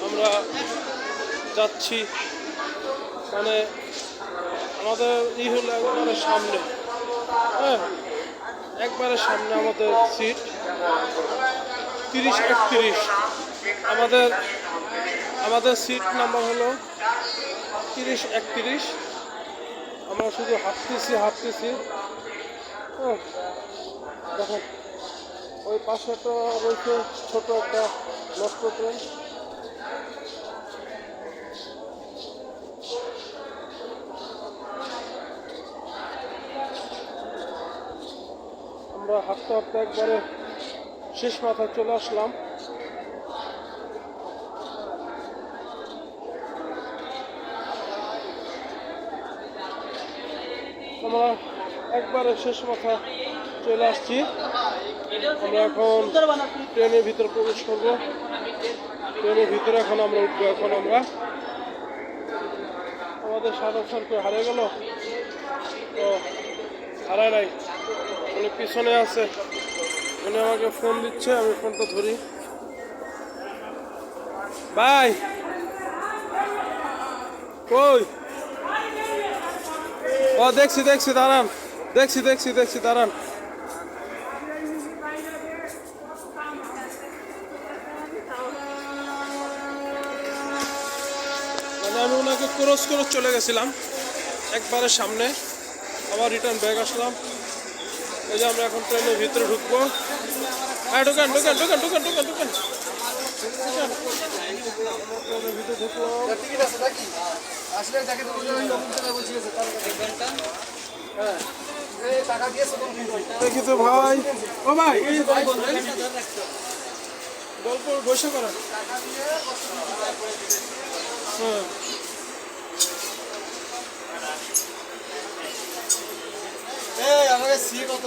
আমরা যাচ্ছি, মানে আমাদের হলো একবারে সামনে, হ্যাঁ একবারে সামনে আমাদের সিট 30-31। আমাদের সিট নাম্বার হলো 30-31। আমরা শুধু হাঁটতেছি। হ্যাঁ দেখেন ওই পাশে একটা রয়েছে ছোট একটা নষ্ট ট্রেন। আমরা হাঁটতে হাঁটতে একবারে শেষ মাথায় চলে আসলাম। আমরা একবারে শেষ মাথা চলে আসছি। আমরা এখন ট্রেনের ভিতরে প্রবেশ করবো। ট্রেনের ভিতরে এখন আমরা উঠবো। এখন আমরা আমাদের সাধারণ স্যারকে হারিয়ে গেল, তো হারায় নাই, উনি পিছনে আছে। উনি আমাকে ফোন দিচ্ছে, আমি ফোনটা ধরি। ভাই কই? ও দেখছি দাঁড়ান, দেখছি দাঁড়ান। মানে আমি ওনাকে ক্রস চলে গেছিলাম একবারে সামনে, আবার রিটার্ন ব্যাক আসলাম। এই যে আমরা এখন ট্রেনের ভিতরে ঢুকবো। হ্যাঁ ঢুকান। দেখি তো ভাই, ও ভাই গল্প বসে করেন। হ্যাঁ আমাকে সি কত